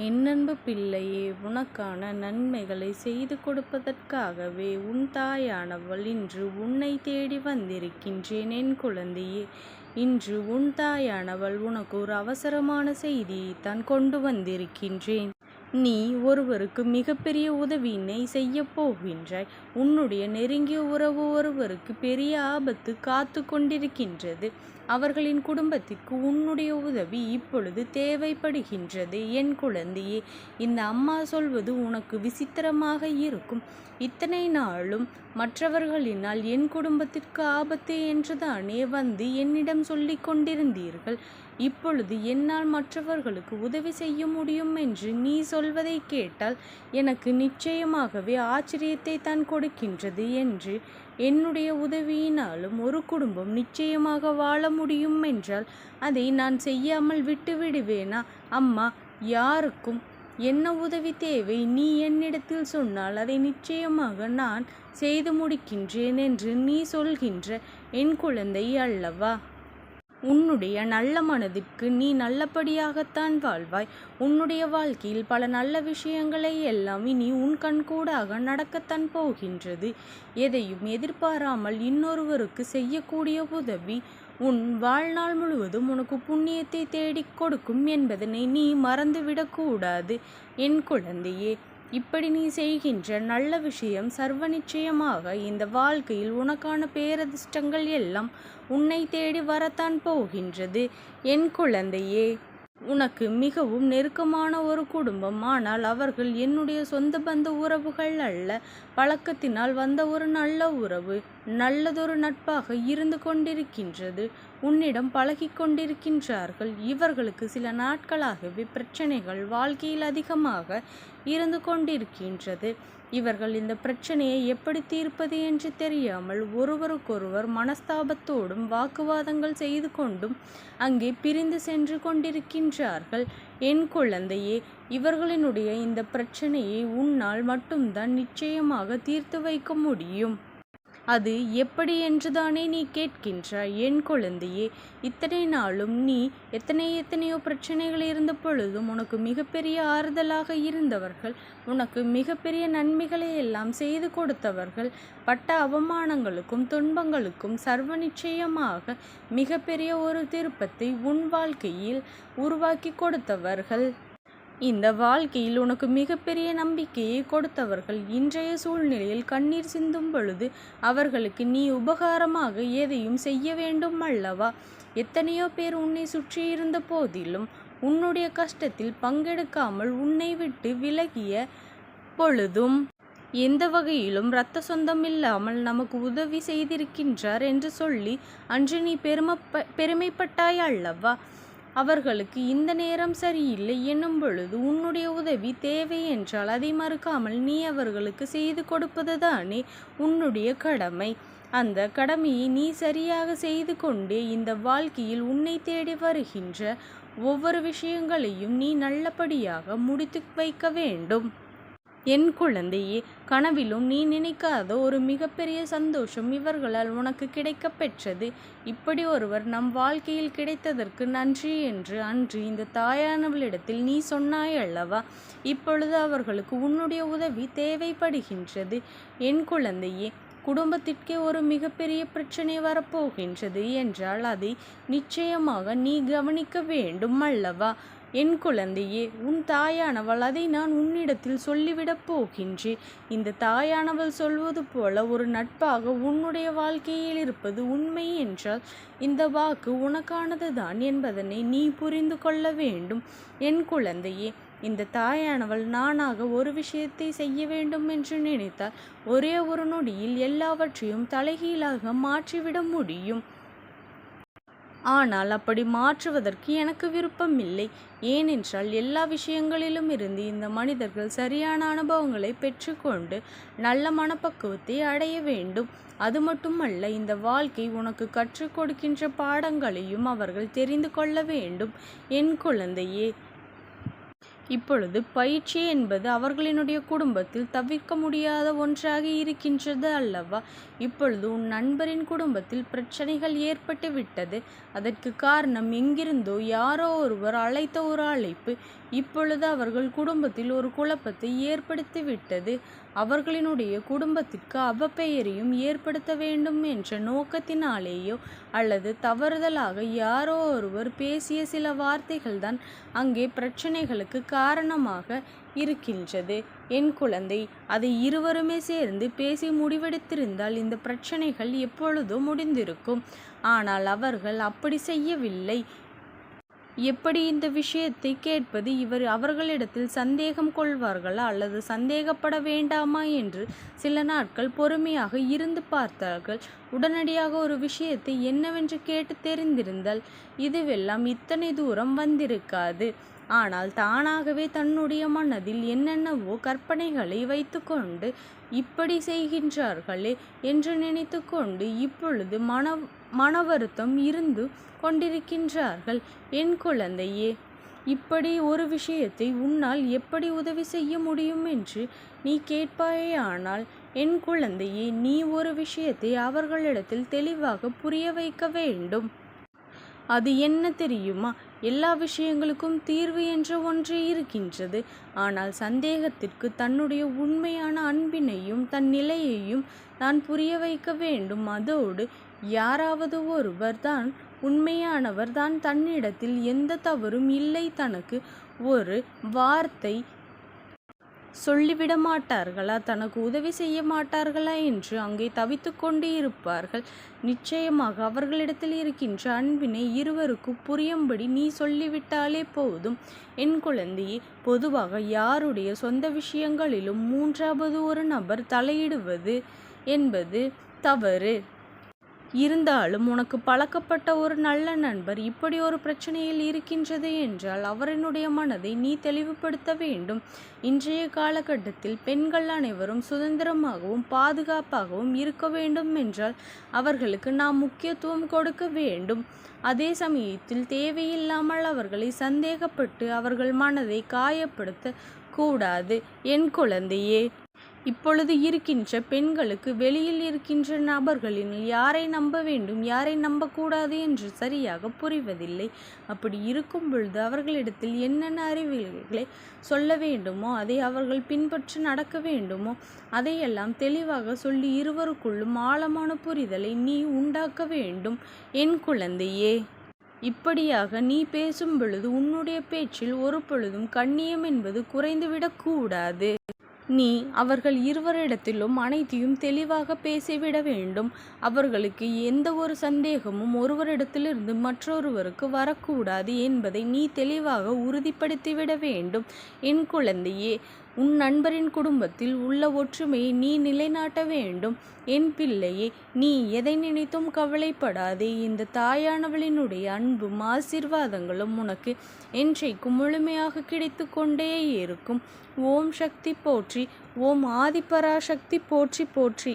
என் அன்பு பிள்ளையே, உனக்கான நன்மைகளை செய்து கொடுப்பதற்காகவே உன் தாயானவள் இன்று உன்னை தேடி வந்திருக்கின்றேன். என் குழந்தையே, இன்று உன் தாயானவள் உனக்கு ஒரு அவசரமான செய்தியைத்தான் கொண்டு வந்திருக்கின்றேன். நீ ஒருவருக்கு மிகப்பெரிய உதவியினை செய்ய போகின்றாய். உன்னுடைய நெருங்கிய உறவு ஒருவருக்கு பெரிய ஆபத்து காத்து கொண்டிருக்கின்றது. அவர்களின் குடும்பத்திற்கு உன்னுடைய உதவி இப்பொழுது தேவைப்படுகின்றது. என் குழந்தையே, இந்த அம்மா சொல்வது உனக்கு விசித்திரமாக இருக்கும். இத்தனை நாளும் மற்றவர்களினால் என் குடும்பத்திற்கு ஆபத்து என்றுதானே வந்து என்னிடம் சொல்லி கொண்டிருந்தீர்கள். இப்பொழுது என்னால் மற்றவர்களுக்கு உதவி செய்ய முடியும் என்று நீ சொல்வதை கேட்டால் எனக்கு நிச்சயமாகவே ஆச்சரியத்தை தான் கொடுக்கின்றது. என்று என்னுடைய உதவியினாலும் ஒரு குடும்பம் நிச்சயமாக வாழ முடியும் என்றால் அதை நான் செய்யாமல் விட்டு விடுவேனா? அம்மா, யாருக்கும் என்ன உதவி தேவை நீ என்னிடத்தில் சொன்னால் அதை நிச்சயமாக நான் செய்து முடிக்கின்றேன் என்று நீ சொல்கின்ற என் குழந்தை அல்லவா? உன்னுடைய நல்ல மனதிற்கு நீ நல்லபடியாகத்தான் வாழ்வாய். உன்னுடைய வாழ்க்கையில் பல நல்ல விஷயங்களை எல்லாம் இனி உன் கண்கூடாக நடக்கத்தான் போகின்றது. எதையும் எதிர்பாராமல் இன்னொருவருக்கு செய்யக்கூடிய உதவி உன் வாழ்நாள் முழுவதும் உனக்கு புண்ணியத்தை தேடிக் கொடுக்கும் என்பதனை நீ மறந்துவிடக்கூடாது. என் குழந்தையே, இப்படி நீ செய்கின்ற நல்ல விஷயம் சர்வ நிச்சயமாக இந்த வாழ்க்கையில் உனக்கான பேரதிர்ஷ்டங்கள் எல்லாம் உன்னை தேடி வரத்தான் போகின்றது. என் குழந்தையே, உனக்கு மிகவும் நெருக்கமான ஒரு குடும்பம். ஆனால் அவர்கள் என்னுடைய சொந்த பந்த உறவுகள் அல்ல. பழக்கத்தினால் வந்த ஒரு நல்ல உறவு, நல்லதொரு நட்பாக இருந்து கொண்டிருக்கின்றது. உன்னிடம் பழகி கொண்டிருக்கின்றார்கள். இவர்களுக்கு சில நாட்களாகவே பிரச்சனைகள் வாழ்க்கையில் அதிகமாக இருந்து கொண்டிருக்கின்றது. இவர்கள் இந்த பிரச்சனையை எப்படி தீர்ப்பது என்று தெரியாமல் ஒருவருக்கொருவர் மனஸ்தாபத்தோடும் வாக்குவாதங்கள் செய்து கொண்டும் அங்கே பிரிந்து சென்று கொண்டிருக்கின்றார்கள். என் குழந்தையே, இவர்களினுடைய இந்த பிரச்சனையை உன்னால் மட்டும்தான் நிச்சயமாக தீர்த்து வைக்க முடியும். அது எப்படி என்றுதானே நீ கேட்கின்றாய். என் குழந்தையே, இத்தனை நாளும் நீ எத்தனையோ பிரச்சனைகள் இருந்த பொழுதும் உனக்கு மிகப்பெரிய ஆறுதலாக இருந்தவர்கள், உனக்கு மிகப்பெரிய நன்மைகளை எல்லாம் செய்து கொடுத்தவர்கள், பட்ட அவமானங்களுக்கும் துன்பங்களுக்கும் சர்வ நிச்சயமாக மிகப்பெரிய ஒரு திருப்பத்தை உன் வாழ்க்கையில் உருவாக்கி கொடுத்தவர்கள், இந்த வாழ்க்கையில் உனக்கு மிகப்பெரிய நம்பிக்கையை கொடுத்தவர்கள் இன்றைய சூழ்நிலையில் கண்ணீர் சிந்தும் பொழுது அவர்களுக்கு நீ உபகாரமாக எதையும் செய்ய வேண்டும் அல்லவா? எத்தனையோ பேர் உன்னை சுற்றி இருந்த போதிலும் உன்னுடைய கஷ்டத்தில் பங்கெடுக்காமல் உன்னை விட்டு விலகிய பொழுதும் எந்த வகையிலும் இரத்த சொந்தம் இல்லாமல் நமக்கு உதவி செய்திருக்கின்றார் என்று சொல்லி அன்று நீ பெருமைப்பட்டாய் அல்லவா? அவர்களுக்கு இந்த நேரம் சரியில்லை என்னும் பொழுது உன்னுடைய உதவி தேவை என்றால் அதை மறுக்காமல் நீ அவர்களுக்கு செய்து கொடுப்பதுதானே உன்னுடைய கடமை. அந்த கடமையை நீ சரியாக செய்து கொண்டே இந்த வாழ்க்கையில் உன்னை தேடி வருகின்ற ஒவ்வொரு விஷயங்களையும் நீ நல்லபடியாக முடித்து வைக்க வேண்டும். என் குழந்தையே, கனவிலும் நீ நினைக்காத ஒரு மிகப்பெரிய சந்தோஷம் இவர்களால் உனக்கு கிடைக்க பெற்றது. இப்படி ஒருவர் நம் வாழ்க்கையில் கிடைத்ததற்கு நன்றி என்று அன்று இந்த தாயானவளிடத்தில் நீ சொன்னாய் அல்லவா? இப்பொழுது அவர்களுக்கு உன்னுடைய உதவி தேவைப்படுகின்றது. என் குழந்தையே, குடும்பத்திற்கே ஒரு மிகப்பெரிய பிரச்சனை வரப்போகின்றது என்றால் அதை நிச்சயமாக நீ கவனிக்க வேண்டும் அல்லவா? என் குழந்தையே, உன் தாயானவள் அதை நான் உன்னிடத்தில் சொல்லிவிடப் போகின்றேன். இந்த தாயானவள் சொல்வது போல ஒரு நட்பாக உன்னுடைய வாழ்க்கையில் இருப்பது உண்மை என்றால் இந்த வாக்கு உனக்கானது தான் என்பதனை நீ புரிந்து கொள்ள வேண்டும். என் குழந்தையே, இந்த தாயானவள் நானாக ஒரு விஷயத்தை செய்ய வேண்டும் என்று நினைத்தால் ஒரே ஒரு நொடியில் எல்லாவற்றையும் தலைகீழாக மாற்றிவிட முடியும். ஆனால் அப்படி மாற்றுவதற்கு எனக்கு விருப்பமில்லை. ஏனென்றால் எல்லா விஷயங்களிலும் இருந்து இந்த மனிதர்கள் சரியான அனுபவங்களை பெற்றுக்கொண்டு நல்ல மனப்பக்குவத்தை அடைய வேண்டும். அது மட்டுமல்ல, இந்த வாழ்க்கை உனக்கு கற்றுக் கொடுக்கின்ற பாடங்களையும் அவர்கள் தெரிந்து கொள்ள வேண்டும். என் குழந்தையே, இப்பொழுது பயிற்சி என்பது அவர்களினுடைய குடும்பத்தில் தவிர்க்க முடியாத ஒன்றாக இருக்கின்றது அல்லவா? இப்பொழுது உன் நண்பரின் குடும்பத்தில் பிரச்சனைகள் ஏற்பட்டு விட்டது. அதற்கு காரணம் எங்கிருந்தோ யாரோ ஒருவர் அழைத்த ஒரு அழைப்பு இப்பொழுது அவர்கள் குடும்பத்தில் ஒரு குழப்பத்தை ஏற்படுத்தி விட்டது. அவர்களினுடைய குடும்பத்திற்கு அவப்பெயரையும் ஏற்படுத்த வேண்டும் என்ற நோக்கத்தினாலேயோ அல்லது தவறுதலாக யாரோ ஒருவர் பேசிய சில வார்த்தைகள்தான் அங்கே பிரச்சனைகளுக்கு காரணமாக இருக்கின்றது. என் குழந்தை, அதை இருவருமே சேர்ந்து பேசி முடிவெடுத்திருந்தால் இந்த பிரச்சனைகள் எப்பொழுதோ முடிந்திருக்கும். ஆனால் அவர்கள் அப்படி செய்யவில்லை. எப்படி இந்த விஷயத்தை கேட்பது? அவர்களிடத்தில் சந்தேகம் கொள்வார்களா அல்லது சந்தேகப்பட வேண்டாமா என்று சில நாட்கள் பொறுமையாக இருந்து பார்த்தார்கள். உடனடியாக ஒரு விஷயத்தை என்னவென்று கேட்டு தெரிந்திருந்தால் இதுவெல்லாம் இத்தனை தூரம் வந்திருக்காது. ஆனால் தானாகவே தன்னுடைய மனதில் என்னென்னவோ கற்பனைகளை வைத்து கொண்டு இப்படி செய்கின்றார்களே என்று நினைத்து கொண்டு இப்பொழுது மன வருத்தம் இருந்து கொண்டிருக்கின்றார்கள். என் குழந்தையே, இப்படி ஒரு விஷயத்தை உன்னால் எப்படி உதவி செய்ய முடியும் என்று நீ கேட்பாயேயானால், என் குழந்தையே, நீ ஒரு விஷயத்தை அவர்களிடத்தில் தெளிவாக புரிய வைக்க வேண்டும். அது என்ன தெரியுமா? எல்லா விஷயங்களுக்கும் தீர்வு என்ற ஒன்றே இருக்கின்றது. ஆனால் சந்தேகத்திற்கு தன்னுடைய உண்மையான அன்பினையும் தன் நிலையையும் தான் புரிய வைக்க வேண்டும். அதோடு யாராவது ஒருவர் தான் உண்மையானவர் தான் தன்னிடத்தில் எந்த தவறும் இல்லை, தனக்கு ஒரு வார்த்தை சொல்லிவிட மாட்டார்களா, தனக்கு உதவி செய்ய மாட்டார்களா என்று அங்கே தவித்து கொண்டு இருப்பார்கள். நிச்சயமாக அவர்களிடத்தில் இருக்கின்ற அன்பினை இருவருக்கு புரியும்படி நீ சொல்லிவிட்டாலே போதும். என் குழந்தையே, பொதுவாக யாருடைய சொந்த விஷயங்களிலும் மூன்றாவது ஒரு நபர் தலையிடுவது என்பது தவறு. இருந்தாலும் உனக்கு பழக்கப்பட்ட ஒரு நல்ல நண்பர் இப்படி ஒரு பிரச்சனையில் இருக்கின்றது என்றால் அவரினுடைய மனதை நீ தெளிவுபடுத்த வேண்டும். இன்றைய காலகட்டத்தில் பெண்கள் அனைவரும் சுதந்திரமாகவும் பாதுகாப்பாகவும் இருக்க வேண்டும் என்றால் அவர்களுக்கு நாம் முக்கியத்துவம் கொடுக்க வேண்டும். அதே சமயத்தில் தேவையில்லாமல் அவர்களை சந்தேகப்பட்டு அவர்கள் மனதை காயப்படுத்த கூடாது. என் குழந்தையே, இப்பொழுது இருக்கின்ற பெண்களுக்கு வெளியில் இருக்கின்ற நபர்களில் யாரை நம்ப வேண்டும் யாரை நம்பக்கூடாது என்று சரியாக புரிவதில்லை. அப்படி இருக்கும் பொழுது அவர்களிடத்தில் என்னென்ன அறிவுரைகளை சொல்ல வேண்டுமோ அதை அவர்கள் பின்பற்றி நடக்க வேண்டுமோ அதையெல்லாம் தெளிவாக சொல்லி இருவருக்குள்ளும் ஆழமான புரிதலை நீ உண்டாக்க வேண்டும். என் குழந்தையே, இப்படியாக நீ பேசும் பொழுது உன்னுடைய பேச்சில் ஒரு பொழுதும் கண்ணியம் என்பது குறைந்துவிடக்கூடாது. நீ அவர்கள் இருவரிடத்திலும் அனைத்தையும் தெளிவாக பேசிவிட வேண்டும். அவர்களுக்கு எந்த ஒரு சந்தேகமும் ஒருவரிடத்திலிருந்து மற்றொருவருக்கு வரக்கூடாது என்பதை நீ தெளிவாக உறுதிப்படுத்திவிட வேண்டும். என் குழந்தையே, உன் நண்பரின் குடும்பத்தில் உள்ள ஒற்றுமையை நீ நிலைநாட்ட வேண்டும். என் பிள்ளையே, நீ எதை நினைத்தும் கவலைப்படாதே. இந்த தாயானவளினுடைய அன்பும் ஆசீர்வாதங்களும் உனக்கு என்றைக்கும் முழுமையாக கிடைத்து கொண்டே இருக்கும். ஓம் சக்தி போற்றி, ஓம் ஆதிபராசக்தி போற்றி போற்றி.